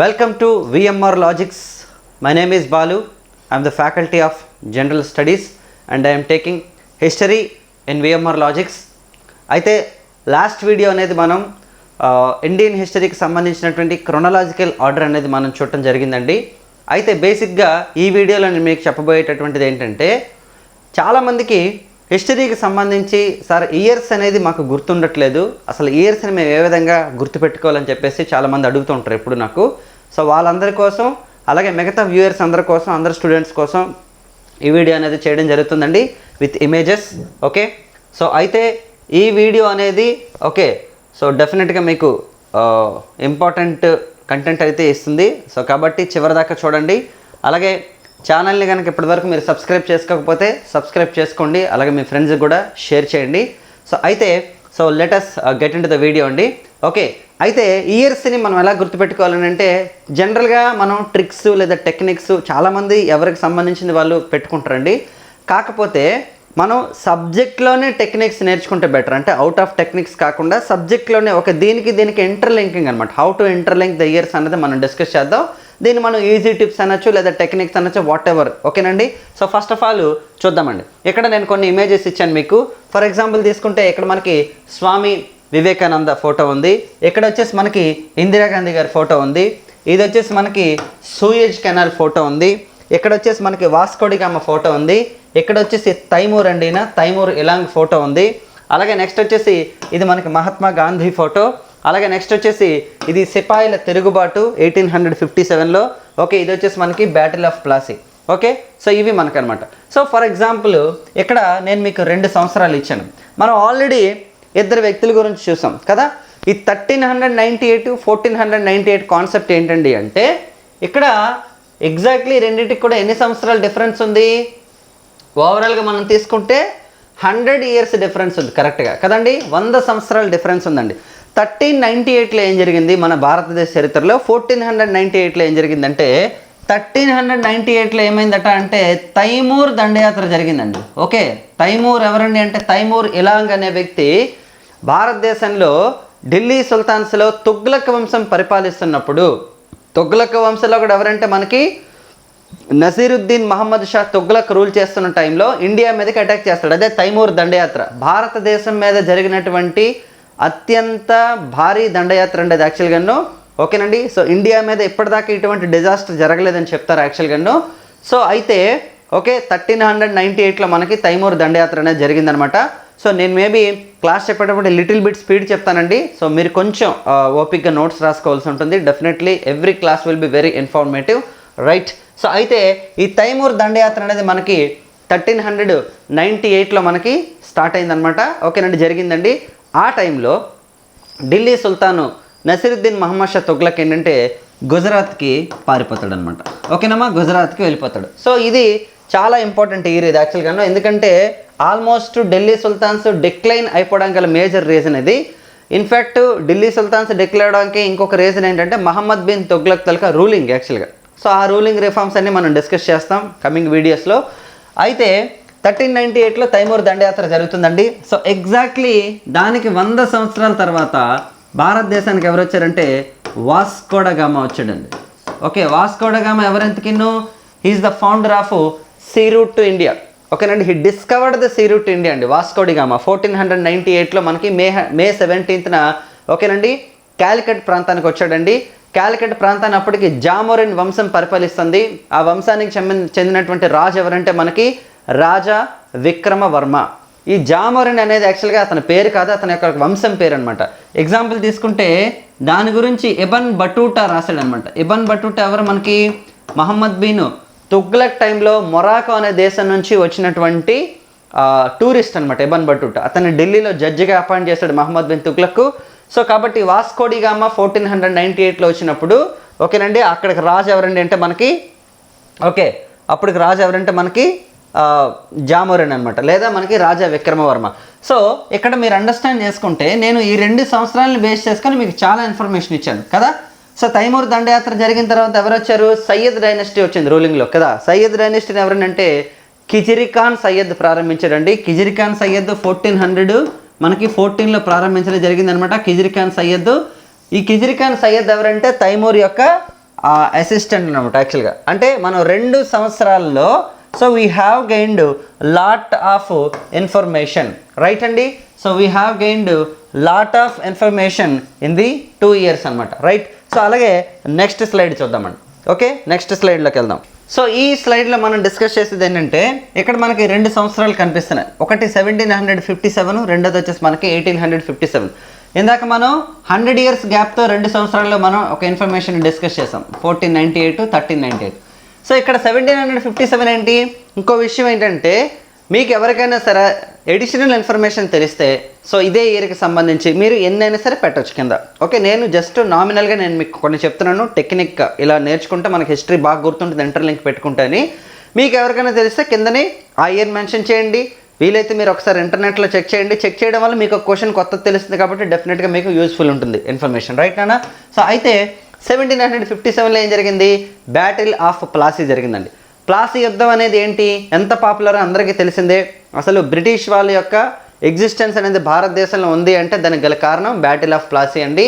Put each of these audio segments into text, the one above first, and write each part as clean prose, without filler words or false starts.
Welcome to VMR Logics. My name is Balu. I am the faculty of General Studies and I am taking history in VMR Logics. అయితే last video అనేది మనం Indian హిస్టరీకి సంబంధించినటువంటి chronological order అనేది మనం చూడటం జరిగిందండి. అయితే బేసిక్గా ఈ వీడియోలో నేను మీకు చెప్పబోయేటటువంటిది ఏంటంటే, చాలామందికి హిస్టరీకి సంబంధించి సార్ ఇయర్స్ అనేది మాకు గుర్తుండట్లేదు, అసలు ఇయర్స్ని మేము ఏ విధంగా గుర్తుపెట్టుకోవాలని చెప్పేసి చాలామంది అడుగుతూ ఉంటారు ఎప్పుడు నాకు. సో వాళ్ళందరి కోసం, అలాగే మిగతా వ్యూయర్స్ అందరి కోసం, అందరు స్టూడెంట్స్ కోసం ఈ వీడియో అనేది చేయడం జరుగుతుందండి విత్ ఇమేజెస్. ఓకే, సో అయితే ఈ వీడియో అనేది సో డెఫినెట్గా మీకు ఇంపార్టెంట్ కంటెంట్ అయితే ఇస్తుంది. సో కాబట్టి చివరిదాకా చూడండి. అలాగే ఛానల్ని కనుక ఇప్పటివరకు మీరు సబ్స్క్రైబ్ చేసుకోకపోతే సబ్స్క్రైబ్ చేసుకోండి, అలాగే మీ ఫ్రెండ్స్కి కూడా షేర్ చేయండి. So let us get in to the video అండి. ఓకే, అయితే ఇయర్స్ని మనం ఎలా గుర్తుపెట్టుకోవాలని అంటే, జనరల్గా మనం ట్రిక్స్ లేదా టెక్నిక్స్ చాలామంది ఎవరికి సంబంధించిన వాళ్ళు పెట్టుకుంటారండి. కాకపోతే మనం సబ్జెక్ట్లోనే టెక్నిక్స్ నేర్చుకుంటే బెటర్. అంటే అవుట్ ఆఫ్ టెక్నిక్స్ కాకుండా సబ్జెక్ట్లోనే దీనికి ఇంటర్లింకింగ్ అనమాట. How to interlink the years అనేది మనం డిస్కస్ చేద్దాం. దీన్ని మనం ఈజీ టిప్స్ అనొచ్చు లేదా టెక్నిక్స్ అనొచ్చు, వాట్ ఎవర్. ఓకేనండి. సో ఫస్ట్ ఆఫ్ ఆల్ చూద్దామండి. ఇక్కడ నేను కొన్ని ఇమేజెస్ ఇచ్చాను మీకు. ఫర్ ఎగ్జాంపుల్ తీసుకుంటే ఇక్కడ మనకి స్వామి వివేకానంద ఫోటో ఉంది, ఇక్కడ వచ్చేసి మనకి ఇందిరాగాంధీ గారి ఫోటో ఉంది, ఇది వచ్చేసి మనకి సూయేజ్ కెనాల్ ఫోటో ఉంది, ఇక్కడ వచ్చేసి మనకి వాస్కోడిగామ ఫోటో ఉంది, ఇక్కడ వచ్చేసి తైమూర్ అండినా తైమూర్ ఇలాంగ్ ఫోటో ఉంది. అలాగే నెక్స్ట్ వచ్చేసి ఇది మనకి మహాత్మా గాంధీ ఫోటో. అలాగే నెక్స్ట్ వచ్చేసి ఇది సిపాయిల తిరుగుబాటు 1857లో. ఓకే, ఇది వచ్చేసి మనకి battle of Plassey. Okay, so ఇవి మనకనమాట. సో ఫర్ ఎగ్జాంపుల్ ఇక్కడ నేను మీకు 2 సంవత్సరాలు ఇచ్చాను. మనం ఆల్రెడీ ఇద్దరు వ్యక్తుల గురించి చూసాం కదా. ఈ 1398 1498 కాన్సెప్ట్ ఏంటండి అంటే, ఇక్కడ ఎగ్జాక్ట్లీ రెండింటికి కూడా ఎన్ని సంవత్సరాల డిఫరెన్స్ ఉంది? ఓవరాల్గా మనం తీసుకుంటే 100 ఇయర్స్ డిఫరెన్స్ ఉంది కరెక్ట్గా కదండి. 100 సంవత్సరాల డిఫరెన్స్ ఉందండి. 1398లో ఏం జరిగింది మన భారతదేశ చరిత్రలో, 1498లో ఏం జరిగిందంటే, 1398లో ఏమైందట అంటే తైమూర్ దండయాత్ర జరిగిందండి. ఓకే, తైమూర్ ఎవరండి అంటే తైమూర్ ఇలాంగ్ అనే వ్యక్తి భారతదేశంలో ఢిల్లీ సుల్తాన్స్లో తుగ్లక్ వంశం పరిపాలిస్తున్నప్పుడు, తుగ్లక్ వంశంలో కూడా ఎవరంటే మనకి నసీరుద్దీన్ మహమ్మద్ షా తుగ్లక్ రూల్ చేస్తున్న టైంలో ఇండియా మీదకి అటాక్ చేస్తాడు. అదే తైమూర్ దండయాత్ర. భారతదేశం మీద జరిగినటువంటి అత్యంత భారీ దండయాత్ర అండి అది యాక్చువల్గాను. ఓకేనండి. సో ఇండియా మీద ఇప్పటిదాకా ఇటువంటి డిజాస్టర్ జరగలేదని చెప్తారు యాక్చువల్గాను. సో అయితే 1398లో మనకి తైమూర్ దండయాత్ర అనేది జరిగిందనమాట. సో నేను మేబీ క్లాస్ చెప్పేటప్పుడు లిటిల్ బిట్ స్పీడ్ చెప్తానండి. సో మీరు కొంచెం ఓపిక్గా నోట్స్ రాసుకోవాల్సి ఉంటుంది. Definitely every class will be very informative, right. So అయితే ఈ తైమూర్ దండయాత్ర అనేది మనకి 1398లో మనకి స్టార్ట్ అయిందనమాట. ఓకేనండి, జరిగిందండి. ఆ టైంలో ఢిల్లీ సుల్తాను నసీరుద్దీన్ మహమ్మద్ షా తుగ్లక్ ఏంటంటే గుజరాత్కి పారిపోతాడు అనమాట. ఓకేనమ్మా, గుజరాత్కి వెళ్ళిపోతాడు. సో ఇది చాలా ఇంపార్టెంట్ ఇయర్ ఇది యాక్చువల్గాను. ఎందుకంటే ఆల్మోస్ట్ ఢిల్లీ సుల్తాన్స్ డిక్లైన్ అయిపోవడానికి గల మేజర్ రీజన్ ఇది. ఇన్ఫ్యాక్ట్ ఢిల్లీ సుల్తాన్స్ డిక్లైర్ అవడానికి ఇంకొక రీజన్ ఏంటంటే మహమ్మద్ బిన్ తుగ్లక్ తలక రూలింగ్ యాక్చువల్గా. సో ఆ రూలింగ్ రిఫార్మ్స్ అన్ని మనం డిస్కస్ చేస్తాం కమింగ్ వీడియోస్లో. అయితే 1398లో తైమూర్ దండయాత్ర జరుగుతుందండి. సో ఎగ్జాక్ట్లీ దానికి 100 సంవత్సరాల తర్వాత భారతదేశానికి ఎవరు వచ్చారంటే వాస్కోడగామా వచ్చాడండి. ఓకే, వాస్కోడగామా ఎవరెంతకిన్నో he is the founder of sea route to India. ఓకేనండి, he discovered the sea route to India అండి వాస్కోడిగామా. 1498లో మనకి మే 17న ఓకేనండి కాలికట్ ప్రాంతానికి వచ్చాడండి. కాలికట్ ప్రాంతాన్ని అప్పటికి జామోరిన్ వంశం పరిపాలిస్తుంది. ఆ వంశానికి చెందినటువంటి రాజు ఎవరంటే మనకి రాజా విక్రమవర్మ. ఈ జామోరిన్ అనేది యాక్చువల్గా అతని పేరు కాదు, అతని యొక్క వంశం పేరు అనమాట. ఎగ్జాంపుల్ తీసుకుంటే దాని గురించి ఇబన్ బటూటా రాశాడు అనమాట. ఇబన్ బటూటా ఎవరు మనకి మహమ్మద్ బిన్ తుగ్లక్ టైంలో మొరాకో అనే దేశం నుంచి వచ్చినటువంటి టూరిస్ట్ అనమాట ఇబన్ బటూటా. అతన్ని ఢిల్లీలో జడ్జిగా అపాయింట్ చేశాడు మహమ్మద్ బిన్ తుగ్లక్. సో కాబట్టి వాస్కోడిగామా 1498లో వచ్చినప్పుడు ఓకేనండి అక్కడికి రాజు ఎవరండి అంటే మనకి అప్పటికి రాజు ఎవరంటే మనకి జామోరిన్ అనమాట, లేదా మనకి రాజా విక్రమవర్మ. సో ఇక్కడ మీరు అండర్స్టాండ్ చేసుకుంటే నేను ఈ 2 సంవత్సరాలను బేస్ చేసుకొని మీకు చాలా ఇన్ఫర్మేషన్ ఇచ్చాను కదా. సో తైమూర్ దండయాత్ర జరిగిన తర్వాత ఎవరు వచ్చారు? సయ్యద్ డైనస్టీ వచ్చింది రూలింగ్లో కదా. సయ్యద్ డైనస్టీని ఎవరంటే కిజిరి ఖాన్ సయ్యద్ ప్రారంభించాడండి. కిజిరి ఖాన్ సయ్యద్ 1414లో ప్రారంభించడం జరిగిందనమాట కిజిరి ఖాన్ సయ్యద్. ఈ కిజిరి ఖాన్ సయ్యద్ ఎవరంటే తైమూర్ యొక్క అసిస్టెంట్ అనమాట యాక్చువల్గా. అంటే మనం 2 సంవత్సరాల్లో so we have gained lot of information, right అండి. So we have gained lot of information in the 2 years అనమాట, రైట్. సో అలాగే నెక్స్ట్ స్లైడ్ చూద్దామండి. ఓకే, నెక్స్ట్ స్లైడ్లోకి వెళ్దాం. సో ఈ స్లైడ్లో మనం డిస్కస్ చేసేది ఏంటంటే ఇక్కడ మనకి 2 సంవత్సరాలు కనిపిస్తున్నాయి. ఒకటి 1757, రెండోది వచ్చేసి మనకి 1857. ఇందాక మనం 100 years గ్యాప్తో 2 సంవత్సరాల్లో మనం ఒక ఇన్ఫర్మేషన్ డిస్కస్ చేసాం, 1498, 1398. సో ఇక్కడ 1757 ఏంటి? ఇంకో విషయం ఏంటంటే మీకు ఎవరికైనా సరే ఎడిషనల్ ఇన్ఫర్మేషన్ తెలిస్తే సో ఇదే ఇయర్కి సంబంధించి మీరు ఎన్నైనా సరే పెట్టవచ్చు కింద. ఓకే, నేను జస్ట్ నామినల్గా నేను మీకు కొన్ని చెప్తున్నాను, టెక్నిక్ ఇలా నేర్చుకుంటే మనకి హిస్టరీ బాగా గుర్తుంటుంది ఇంటర్లింక్ పెట్టుకుంటేని. మీకు ఎవరికైనా తెలిస్తే కిందని ఆ ఇయర్ మెన్షన్ చేయండి. వీలైతే మీరు ఒకసారి ఇంటర్నెట్లో చెక్ చేయండి. చెక్ చేయడం వల్ల మీకు ఒక క్వశ్చన్ కొత్తది తెలుస్తుంది కాబట్టి డెఫినెట్గా మీకు యూస్ఫుల్ ఉంటుంది ఇన్ఫర్మేషన్, రైట్ నాన్న. సో అయితే 1757లో ఏం జరిగింది? బ్యాటిల్ ఆఫ్ ప్లాసీ జరిగిందండి. ప్లాసీ యుద్ధం అనేది ఏంటి, ఎంత పాపులర్ అందరికీ తెలిసిందే. అసలు బ్రిటిష్ వాళ్ళ యొక్క ఎగ్జిస్టెన్స్ అనేది భారతదేశంలో ఉంది అంటే దానికి గల కారణం బ్యాటిల్ ఆఫ్ ప్లాసీ అండి.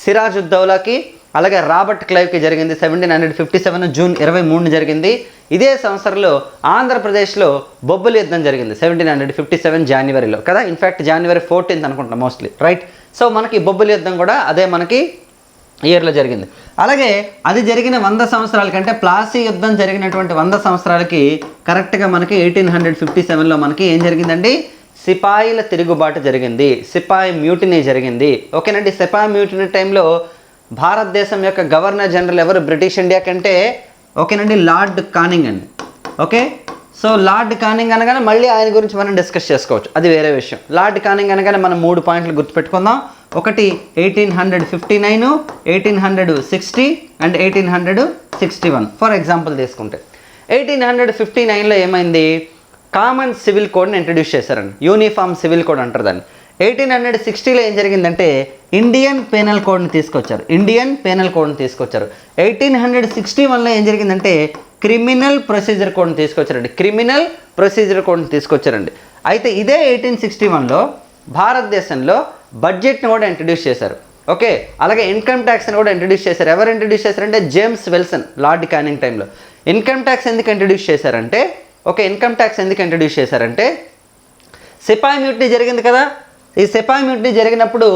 సిరాజుద్దౌలాకి అలాగే రాబర్ట్ క్లైవ్కి జరిగింది. 1757 జూన్ 23 జరిగింది. ఇదే సంవత్సరంలో ఆంధ్రప్రదేశ్లో బొబ్బుల యుద్ధం జరిగింది 1757 జనవరిలో కదా. ఇన్ఫ్యాక్ట్ January 14th అనుకుంటున్నాం మోస్ట్లీ, రైట్. సో మనకి బొబ్బుల యుద్ధం కూడా అదే మనకి ఇయర్లో జరిగింది. అలాగే అది జరిగిన 100 సంవత్సరాల కంటే ప్లాసీ యుద్ధం జరిగినటువంటి 100 సంవత్సరాలకి కరెక్ట్గా మనకి 1857లో మనకి ఏం జరిగిందండి? సిపాయిల తిరుగుబాటు జరిగింది, సిపాయి మ్యూటినీ జరిగింది. ఓకేనండి, సిపాయి మ్యూటినీ టైంలో భారతదేశం యొక్క గవర్నర్ జనరల్ ఎవరు బ్రిటిష్ ఇండియా కంటే? ఓకేనండి, లార్డ్ కానింగ్ అండి. ఓకే, సో లార్డ్ కానింగ్ అనగానే మళ్ళీ ఆయన గురించి మనం డిస్కస్ చేసుకోవచ్చు, అది వేరే విషయం. లార్డ్ కానింగ్ అనగానే మనం 3 పాయింట్లు గుర్తుపెట్టుకుందాం. ఒకటి 1859, 1860 అండ్ 1861. ఫర్ ఎగ్జాంపుల్ తీసుకుంటే 1859లో ఏమైంది? కామన్ సివిల్ కోడ్ని ఇంట్రడ్యూస్ చేశారండి, యూనిఫామ్ సివిల్ కోడ్ అంటారు దాన్ని. 1860లో ఏం జరిగిందంటే ఇండియన్ పేనల్ కోడ్ని తీసుకొచ్చారు, ఇండియన్ పేనల్ కోడ్ని తీసుకొచ్చారు. 1861లో ఏం జరిగిందంటే క్రిమినల్ ప్రొసీజర్ కోడ్ని తీసుకొచ్చారండి, క్రిమినల్ ప్రొసీజర్ కోడ్ని తీసుకొచ్చారండి. అయితే ఇదే 1861లో భారతదేశంలో బడ్జెట్ని కూడా ఇంట్రడ్యూస్ చేశారు. ఓకే, అలాగే ఇన్కమ్ ట్యాక్స్ని కూడా ఇంట్రడ్యూస్ చేశారు. ఎవరు ఇంట్రడ్యూస్ చేశారంటే జేమ్స్ విల్సన్, లార్డ్ కానింగ్ టైంలో. ఇన్కమ్ ట్యాక్స్ ఎందుకు ఇంట్రడ్యూస్ చేశారంటే ఇన్కమ్ ట్యాక్స్ ఎందుకు ఇంట్రడ్యూస్ చేశారంటే సిపాయి మ్యూటినీ జరిగింది కదా. ఈ సిపాయి మ్యూటినీ జరిగినప్పుడు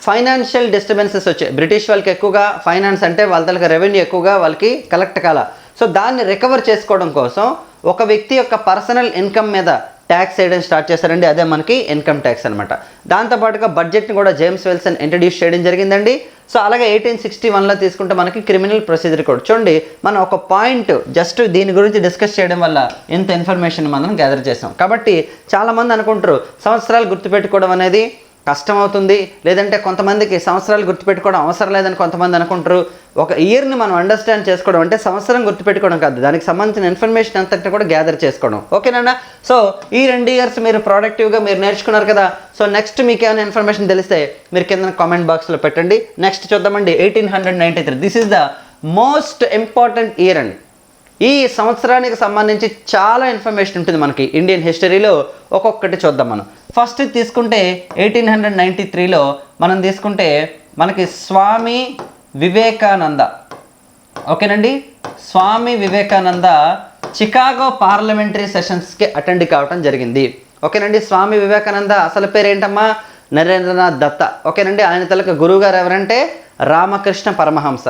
ఫైనాన్షియల్ డిస్టర్బెన్సెస్ వచ్చాయి. బ్రిటిష్ వాళ్ళకి ఎక్కువగా ఫైనాన్స్ అంటే వాళ్ళ తలకి రెవెన్యూ ఎక్కువగా వాళ్ళకి కలెక్ట్ కాల. సో దాన్ని రికవర్ చేసుకోవడం కోసం ఒక వ్యక్తి యొక్క పర్సనల్ ఇన్కమ్ మీద ట్యాక్స్ వేయడం స్టార్ట్ చేశారండి, అదే మనకి ఇన్కమ్ ట్యాక్స్ అనమాట. దాంతోపాటుగా బడ్జెట్ని కూడా జేమ్స్ విల్సన్ ఇంట్రడ్యూస్ చేయడం జరిగిందండి. సో అలాగే 1861లో తీసుకుంటే మనకి క్రిమినల్ ప్రొసీజర్ కోడ్. చూడండి, మనం ఒక పాయింట్ జస్ట్ దీని గురించి డిస్కస్ చేయడం వల్ల ఇంత ఇన్ఫర్మేషన్ మనం గ్యాదర్ చేసాం. కాబట్టి చాలామంది అనుకుంటారు సంవత్సరాలు గుర్తుపెట్టుకోవడం అనేది కష్టమవుతుంది, లేదంటే కొంతమందికి సంవత్సరాలు గుర్తుపెట్టుకోవడం అవసరం లేదని కొంతమంది అనుకుంటారు. ఒక ఇయర్ని మనం అండర్స్టాండ్ చేసుకోవడం అంటే సంవత్సరం గుర్తుపెట్టుకోవడం కాదు, దానికి సంబంధించిన ఇన్ఫర్మేషన్ అంతటి కూడా గ్యాదర్ చేసుకోవడం. ఓకేనా? సో ఈ 2 years మీరు ప్రొడక్టివ్గా మీరు నేర్చుకున్నారు కదా. సో నెక్స్ట్ మీకు ఏమైనా ఇన్ఫర్మేషన్ తెలిస్తే మీరు కింద కామెంట్ బాక్స్లో పెట్టండి. నెక్స్ట్ చూద్దామండి 1893. This is the most important year అండి. ఈ సంవత్సరానికి సంబంధించి చాలా ఇన్ఫర్మేషన్ ఉంటుంది మనకి ఇండియన్ హిస్టరీలో. ఒక్కొక్కటి చూద్దాం మనం. ఫస్ట్ తీసుకుంటే 1893లో మనం తీసుకుంటే మనకి స్వామి వివేకానంద. ఓకేనండి, Swami Vivekananda Chicago parliamentary సెషన్స్కి attend కావడం జరిగింది. ఓకేనండి, స్వామి వివేకానంద అసలు పేరు ఏంటమ్మా? నరేంద్రనాథ్ దత్త. ఓకేనండి, ఆయన తలకు గురువు గారు ఎవరంటే రామకృష్ణ పరమహంస.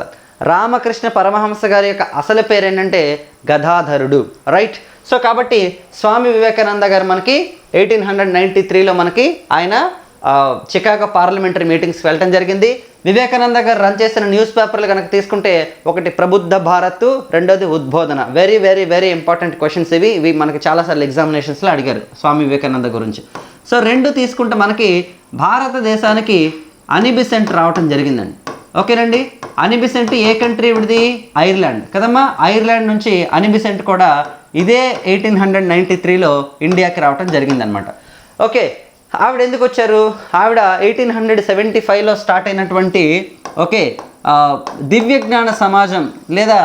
రామకృష్ణ పరమహంస గారి యొక్క అసలు పేరు ఏంటంటే గదాధరుడు, రైట్. సో కాబట్టి స్వామి వివేకానంద గారు మనకి 1893లో మనకి ఆయన చికాగో పార్లమెంటరీ మీటింగ్స్కి వెళ్ళడం జరిగింది. వివేకానంద గారు రన్ చేసిన న్యూస్ పేపర్లు కనుక తీసుకుంటే ఒకటి ప్రబుద్ధ భారత్, రెండోది Udbodhan. Very very very important questions ఇవి మనకి చాలాసార్లు ఎగ్జామినేషన్స్లో అడిగారు స్వామి వివేకానంద గురించి. సో 2 తీసుకుంటే మనకి భారతదేశానికి అనిబిసెంట్ రావటం జరిగిందండి. ఓకేనండి, అనిబిసెంట్ ఏ కంట్రీ విడిది? ఐర్లాండ్ కదమ్మా. ఐర్లాండ్ నుంచి అనిబిసెంట్ కూడా ఇదే 1893లో ఇండియాకి రావటం జరిగిందనమాట. ఓకే, ఆవిడ ఎందుకు వచ్చారు? ఆవిడ 1875లో స్టార్ట్ అయినటువంటి దివ్య జ్ఞాన సమాజం, లేదా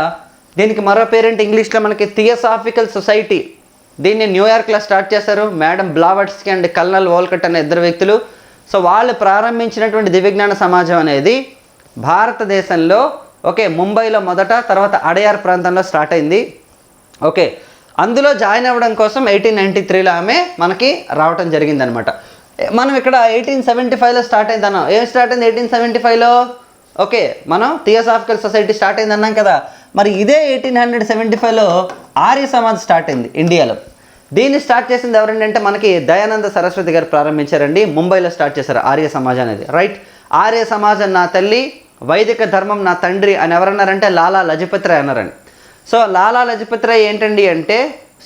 దీనికి మరో పేరెంట్ ఇంగ్లీష్లో మనకి థియోసాఫికల్ సొసైటీ. దీన్ని న్యూయార్క్లో స్టార్ట్ చేశారు మేడం బ్లావట్స్కీ అండ్ కల్నల్ వోల్కట్ అనే 2 వ్యక్తులు. సో వాళ్ళు ప్రారంభించినటువంటి దివ్య జ్ఞాన సమాజం అనేది భారతదేశంలో ఓకే, ముంబైలో మొదట, తర్వాత అడయార్ ప్రాంతంలో స్టార్ట్ అయింది. ఓకే, అందులో జాయిన్ అవ్వడం కోసం 1893లో ఆమె మనకి రావటం జరిగిందనమాట. మనం ఇక్కడ 1875లో స్టార్ట్ అయింది అన్నాం. ఏం స్టార్ట్ అయింది 1875లో? ఓకే, మనం థియోసాఫికల్ సొసైటీ స్టార్ట్ అయింది అన్నాం కదా. మరి ఇదే 1875లో ఆర్య సమాజ్ స్టార్ట్ అయింది ఇండియాలో. దీన్ని స్టార్ట్ చేసింది ఎవరండి అంటే మనకి దయానంద సరస్వతి గారు ప్రారంభించారండి. ముంబైలో స్టార్ట్ చేశారు ఆర్య సమాజ్ అనేది. రైట్, ఆర్య సమాజం నా తల్లి, వైదిక ధర్మం నా తండ్రి అని ఎవరన్నారంటే లాలా లజపతి రాయ్ అన్నారండి. సో లాలా లజపతి రాయ్ ఏంటండి అంటే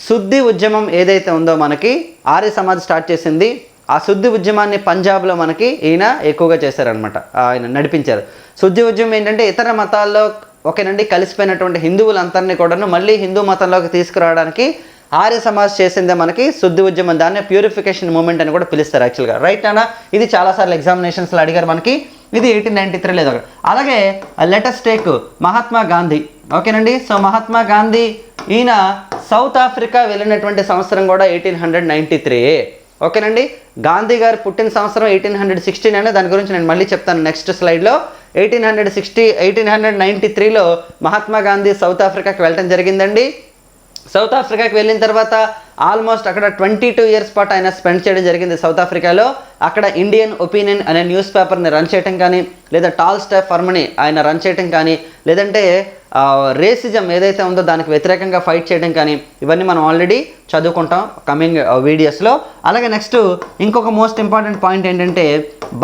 శుద్ధి ఉద్యమం ఏదైతే ఉందో మనకి ఆర్య సమాజ్ స్టార్ట్ చేసింది. ఆ శుద్ధి ఉద్యమాన్ని పంజాబ్లో మనకి ఈయన ఎక్కువగా చేశారనమాట, ఆయన నడిపించారు. శుద్ధి ఉద్యమం ఏంటంటే ఇతర మతాల్లో ఓకేనండి కలిసిపోయినటువంటి హిందువులందరినీ కూడాను మళ్ళీ హిందూ మతంలోకి తీసుకురావడానికి ఆర్య సమాజ్ చేసిందే మనకి శుద్ధి ఉద్యమం. దాన్నే ప్యూరిఫికేషన్ మూమెంట్ అని కూడా పిలుస్తారు యాక్చువల్గా. రైట్ అన్న, ఇది చాలాసార్లు ఎగ్జామినేషన్స్లో అడిగారు మనకి. ఇది 1893 లేదు. అలాగే లెటెస్ట్ టేక్ మహాత్మా గాంధీ. ఓకేనండి, సో మహాత్మా గాంధీ ఈయన సౌత్ ఆఫ్రికా వెళ్ళినటువంటి సంవత్సరం కూడా 1893. ఓకేనండి, గాంధీ గారు పుట్టిన సంవత్సరం 1869. దాని గురించి నేను మళ్ళీ చెప్తాను నెక్స్ట్ స్లైడ్లో. 1893లో మహాత్మా గాంధీ సౌత్ ఆఫ్రికాకి వెళ్ళటం జరిగిందండి. సౌత్ ఆఫ్రికాకి వెళ్ళిన తర్వాత ఆల్మోస్ట్ అక్కడ 22 ఇయర్స్ పాటు ఆయన స్పెండ్ చేయడం జరిగింది సౌత్ ఆఫ్రికాలో. అక్కడ ఇండియన్ ఒపీనియన్ అనే న్యూస్ పేపర్ని రన్ చేయడం కానీ, లేదా టాల్ స్టాఫ్ ఫర్మ్ని ఆయన రన్ చేయడం కానీ, లేదంటే రేసిజం ఏదైతే ఉందో దానికి వ్యతిరేకంగా ఫైట్ చేయడం కానీ, ఇవన్నీ మనం ఆల్రెడీ చదువుకుంటాం కమింగ్ వీడియోస్లో. అలాగే నెక్స్ట్ ఇంకొక మోస్ట్ ఇంపార్టెంట్ పాయింట్ ఏంటంటే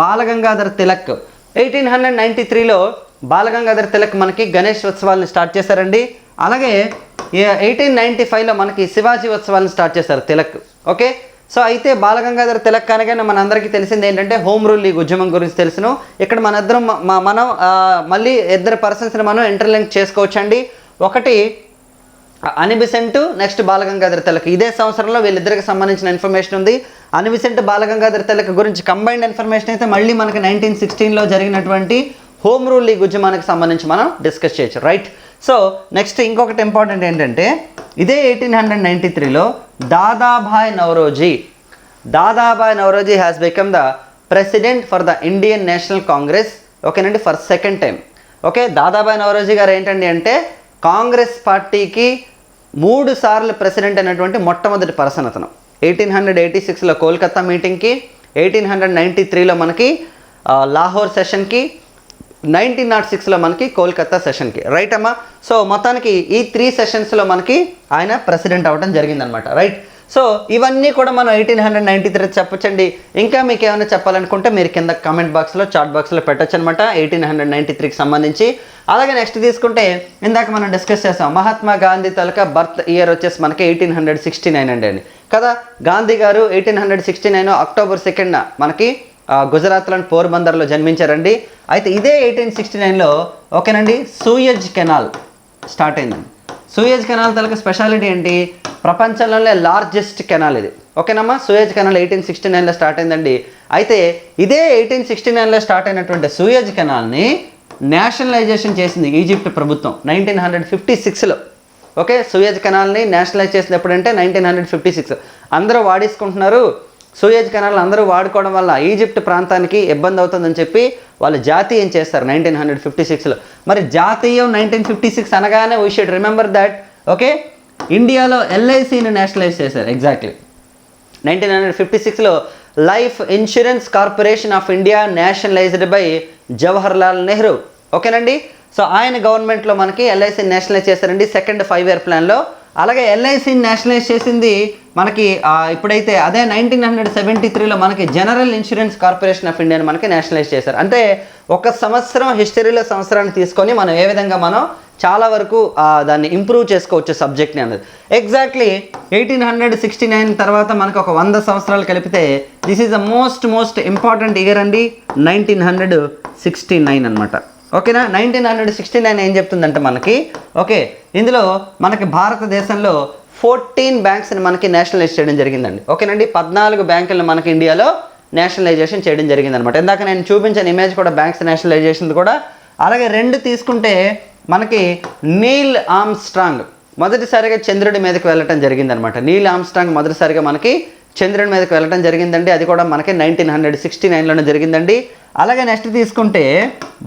బాలగంగాధర్ తిలక్. 1893లో బాలగంగాధర్ తిలక్ మనకి గణేష్ ఉత్సవాలను స్టార్ట్ చేశారండి. అలాగే 1895లో మనకి శివాజీ ఉత్సవాలను స్టార్ట్ చేశారు తిలక్. ఓకే, సో అయితే బాలగంగాధర్ తిలక్ అనగానే మనందరికీ తెలిసింది ఏంటంటే హోమ్ రూల్ లీగ్ ఉద్యమం గురించి తెలుసును. ఇక్కడ మనం మళ్ళీ ఇద్దరు పర్సన్స్ని మనం ఇంటర్లింక్ చేసుకోవచ్చండి. ఒకటి అనిబిసెంట్, నెక్స్ట్ బాలగంగాధర్ తిలక్. ఇదే సంవత్సరంలో వీళ్ళిద్దరికి సంబంధించిన ఇన్ఫర్మేషన్ ఉంది. అనిబిసెంట్ బాలగంగాధర్ తిలక్ గురించి కంబైన్డ్ ఇన్ఫర్మేషన్ అయితే మళ్ళీ మనకి 1916లో జరిగినటువంటి హోమ్ రూల్ లీగ్ ఉద్యమానికి సంబంధించి మనం డిస్కస్ చేయొచ్చు. రైట్, సో నెక్స్ట్ ఇంకొకటి ఇంపార్టెంట్ ఏంటంటే ఇదే 1893లో Dadabhai Naoroji has become the president for the Indian National Congress. ఓకేనండి, for second time. Okay, Dadabhai Naoroji గారు ఏంటండి అంటే కాంగ్రెస్ పార్టీకి 3 సార్లు ప్రెసిడెంట్ అయినటువంటి మొట్టమొదటి పర్సన్ అతను. 1886లో కోల్కతా మీటింగ్కి, 1893లో మనకి లాహోర్ సెషన్కి, 1906లో మనకి కోల్కతా సెషన్కి. రైట్ అమ్మా, సో మొత్తానికి ఈ 3 సెషన్స్లో మనకి ఆయన ప్రెసిడెంట్ అవ్వడం జరిగిందనమాట. రైట్, సో ఇవన్నీ కూడా మనం 1893 చెప్పొచ్చండి. ఇంకా మీకు ఏమైనా చెప్పాలనుకుంటే మీరు కింద కామెంట్ బాక్స్లో చాట్ బాక్స్లో పెట్టచ్చు అనమాట 1893కి సంబంధించి. అలాగే నెక్స్ట్ తీసుకుంటే ఇందాక మనం డిస్కస్ చేసాం మహాత్మా గాంధీ తాలూకా బర్త్ ఇయర్ వచ్చేసి మనకి 1869 అండి కదా. గాంధీ గారు 1869 అక్టోబర్ 2న మనకి గుజరాత్లోని పోర్బందర్లో జన్మించారండి. అయితే ఇదే 1869లో ఓకేనండి సూయజ్ కెనాల్ స్టార్ట్ అయిందండి. సూయజ్ కెనాల్ తాలూకా స్పెషాలిటీ ఏంటి? ప్రపంచంలోనే లార్జెస్ట్ కెనాల్ ఇది. ఓకేనమ్మా, సూయజ్ కెనాల్ 1869లో స్టార్ట్ అయిందండి. అయితే ఇదే 1869లో స్టార్ట్ అయినటువంటి సూయజ్ కెనాల్ని నేషనలైజేషన్ చేసింది ఈజిప్ట్ ప్రభుత్వం 1956లో. ఓకే, సూయజ్ కెనాల్ని నేషనలైజ్ చేసింది ఎప్పుడంటే 1956. అందరూ వాడేసుకుంటున్నారు సూయజ్ కెనాల్, అందరూ వాడుకోవడం వల్ల ఈజిప్ట్ ప్రాంతానికి ఇబ్బంది అవుతుందని చెప్పి వాళ్ళు జాతీయం చేస్తారు 1956లో. మరి జాతీయం 1956 అనగానే we should remember that okay ఇండియాలో ఎల్ఐసిని నేషనలైజ్ చేశారు. ఎగ్జాక్ట్లీ 1956లో life insurance corporation of India nationalized by Jawaharlal Nehru. ఓకేనండి, సో ఆయన గవర్నమెంట్లో మనకి ఎల్ఐసిని నేషనలైజ్ చేశారండి సెకండ్ 5-year ప్లాన్లో. అలాగే ఎల్ఐసిని నేషనలైజ్ చేసింది మనకి ఇప్పుడైతే అదే 1973లో మనకి జనరల్ ఇన్సూరెన్స్ కార్పొరేషన్ ఆఫ్ ఇండియాని మనకి నేషనలైజ్ చేశారు. అంటే ఒక సంవత్సరం హిస్టరీలో సంవత్సరాన్ని తీసుకొని మనం ఏ విధంగా మనం చాలా వరకు దాన్ని ఇంప్రూవ్ చేసుకోవచ్చు సబ్జెక్ట్ని అన్నది. ఎగ్జాక్ట్లీ 1869 తర్వాత మనకు ఒక 100 సంవత్సరాలు కలిపితే this is the most important year అండి 1969 అనమాట. ఓకేనా, 1969 ఏం చెప్తుందంటే మనకి ఓకే ఇందులో మనకి భారతదేశంలో 14 బ్యాంక్స్ని మనకి నేషనలైజ్ చేయడం జరిగిందండి. ఓకేనండి, 14 బ్యాంకులను మనకి ఇండియాలో నేషనలైజేషన్ చేయడం జరిగిందనమాట. ఇందాక నేను చూపించిన ఇమేజ్ కూడా బ్యాంక్స్ నేషనలైజేషన్ కూడా. అలాగే 2 తీసుకుంటే మనకి నీల్ ఆర్మ్స్ట్రాంగ్ మొదటిసారిగా చంద్రుడి మీదకి వెళ్ళటం జరిగిందనమాట. నీల్ ఆర్మ్స్ట్రాంగ్ మొదటిసారిగా మనకి చంద్రుడి మీదకి వెళ్ళటం జరిగిందండి. అది కూడా మనకి 1969లోనే జరిగిందండి. అలాగే నెక్స్ట్ తీసుకుంటే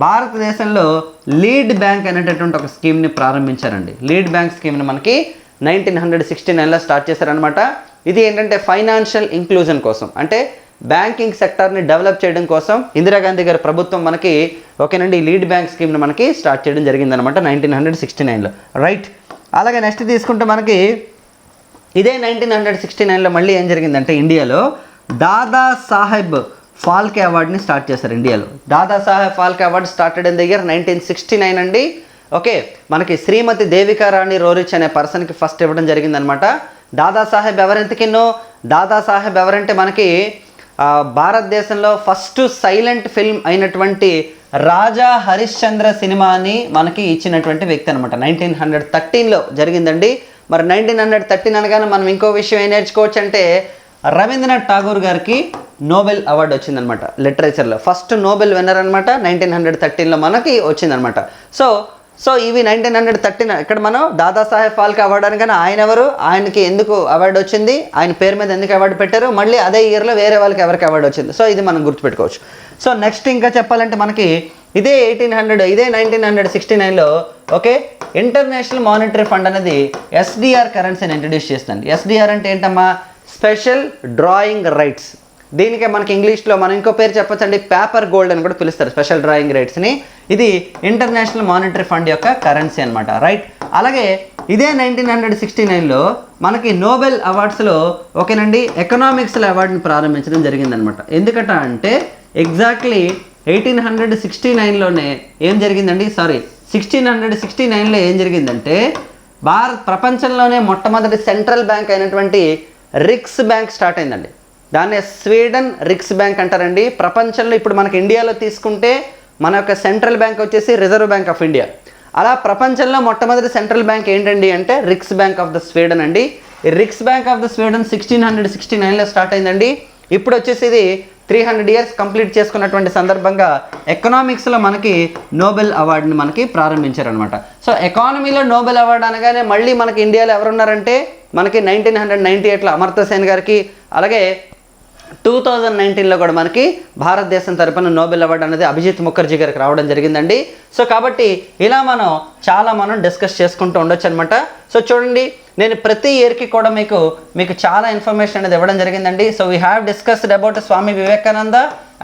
భారతదేశంలో లీడ్ బ్యాంక్ అనేటటువంటి ఒక స్కీమ్ని ప్రారంభించారండి. లీడ్ బ్యాంక్ స్కీమ్ని మనకి 1969లో స్టార్ట్ చేశారనమాట. ఇది ఏంటంటే ఫైనాన్షియల్ ఇంక్లూజన్ కోసం, అంటే బ్యాంకింగ్ సెక్టార్ని డెవలప్ చేయడం కోసం ఇందిరాగాంధీ గారి ప్రభుత్వం మనకి ఓకేనండి లీడ్ బ్యాంక్ స్కీమ్ని మనకి స్టార్ట్ చేయడం జరిగిందనమాట 1969లో, రైట్. అలాగే నెక్స్ట్ తీసుకుంటే మనకి ఇదే 1969లో మళ్ళీ ఏం జరిగిందంటే ఇండియాలో దాదా సాహెబ్ ఫాల్కే అవార్డుని స్టార్ట్ చేశారు ఇండియాలో. Dadasaheb Phalke award started in the year 1969 అండి. ఓకే, మనకి శ్రీమతి దేవికా రాణి రోరిచ్ అనే పర్సన్కి ఫస్ట్ ఇవ్వడం జరిగిందనమాట. దాదాసాహెబ్ ఎవరెంతకిన్నో, దాదాసాహెబ్ ఎవరంటే మనకి భారతదేశంలో ఫస్ట్ సైలెంట్ ఫిల్మ్ అయినటువంటి రాజా హరిశ్చంద్ర సినిమాని మనకి ఇచ్చినటువంటి వ్యక్తి అనమాట. 1913లో జరిగిందండి. మరి 1913 అనగానే మనం ఇంకో విషయం ఏం నేర్చుకోవచ్చు అంటే రవీంద్రనాథ్ ఠాగూర్ గారికి నోబెల్ అవార్డు వచ్చిందనమాట లిటరేచర్లో. ఫస్ట్ నోబెల్ విన్నర్ అనమాట 1913లో మనకి వచ్చిందనమాట. సో ఇవి 1913 ఇక్కడ మనం దాదాసాహెబ్ ఫాల్కే అవార్డు అనగానే ఆయన ఎవరు, ఆయనకి ఎందుకు అవార్డు వచ్చింది, ఆయన పేరు మీద ఎందుకు అవార్డు పెట్టారు, మళ్ళీ అదే ఇయర్లో వేరే వాళ్ళకి ఎవరికి అవార్డు వచ్చింది. సో ఇది మనం గుర్తుపెట్టుకోవచ్చు. సో నెక్స్ట్ ఇంకా చెప్పాలంటే మనకి ఇదే 1969లో ఓకే ఇంటర్నేషనల్ మానిటరీ ఫండ్ అనేది ఎస్డిఆర్ కరెన్సీని ఇంట్రడ్యూస్ చేస్తుంది. ఎస్డిఆర్ అంటే ఏంటమ్మా, స్పెషల్ డ్రాయింగ్ రైట్స్. దీనికే మనకి ఇంగ్లీష్లో మనం ఇంకో పేరు చెప్పొచ్చండి, పేపర్ గోల్డ్ అని కూడా పిలుస్తారు స్పెషల్ డ్రాయింగ్ రైట్స్ని. ఇది ఇంటర్నేషనల్ మానిటరీ ఫండ్ యొక్క కరెన్సీ అనమాట, రైట్. అలాగే ఇదే 1969లో మనకి నోబెల్ అవార్డ్స్లో ఓకేనండి ఎకనామిక్స్లో అవార్డుని ప్రారంభించడం జరిగిందనమాట. ఎందుకట అంటే ఎగ్జాక్ట్లీ 1869లోనే ఏం జరిగిందండి, 1669లో ఏం జరిగిందంటే ప్రపంచంలోనే మొట్టమొదటి సెంట్రల్ బ్యాంక్ అయినటువంటి రిక్స్ బ్యాంక్ స్టార్ట్ అయిందండి. దాన్ని స్వీడన్ రిక్స్ బ్యాంక్ అంటారండి. ప్రపంచంలో ఇప్పుడు మనకి ఇండియాలో తీసుకుంటే మన యొక్క సెంట్రల్ బ్యాంక్ వచ్చేసి రిజర్వ్ బ్యాంక్ ఆఫ్ ఇండియా. అలా ప్రపంచంలో మొట్టమొదటి సెంట్రల్ బ్యాంక్ ఏంటండి అంటే Riksbank of the Sweden అండి. ఈ Riksbank of the Sweden 1669లో స్టార్ట్ అయిందండి. ఇప్పుడు వచ్చేసి ఇది 300 ఇయర్స్ కంప్లీట్ చేసుకున్నటువంటి సందర్భంగా ఎకనామిక్స్లో మనకి నోబెల్ అవార్డుని మనకి ప్రారంభించారనమాట. సో ఎకానమీలో నోబెల్ అవార్డు అనగానే మళ్ళీ మనకి ఇండియాలో ఎవరున్నారంటే మనకి 1998లో అమర్త్య సేన్ గారికి, అలాగే 2019లో కూడా మనకి భారతదేశం తరపున నోబెల్ అవార్డు అనేది అభిజిత్ ముఖర్జీ గారికి రావడం జరిగిందండి. సో కాబట్టి ఇలా మనం డిస్కస్ చేసుకుంటూ ఉండొచ్చు అనమాట. సో చూడండి, నేను ప్రతి ఇయర్కి కూడా మీకు చాలా ఇన్ఫర్మేషన్ అనేది ఇవ్వడం జరిగిందండి. So we have discussed about Swami Vivekananda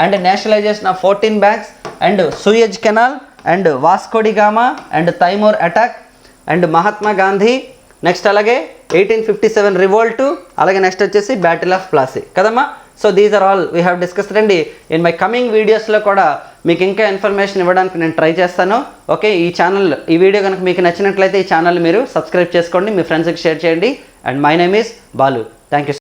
and nationalization of 14 banks and Suez canal and Vasco da Gama and Timur attack and Mahatma Gandhi, next అలాగే 1857 రివోల్ట్, అలాగే నెక్స్ట్ వచ్చేసి బ్యాటిల్ ఆఫ్ ప్లాసీ కదమ్మా. So these are all we have discussed అండి. In my coming వీడియోస్లో కూడా మీకు ఇంకా information ఇవ్వడానికి నేను ట్రై చేస్తాను. ఓకే, ఈ వీడియో కనుక మీకు నచ్చినట్లయితే ఈ ఛానల్ మీరు సబ్స్క్రైబ్ చేసుకోండి, మీ ఫ్రెండ్స్కి షేర్ చేయండి. And my name is Balu. Thank you.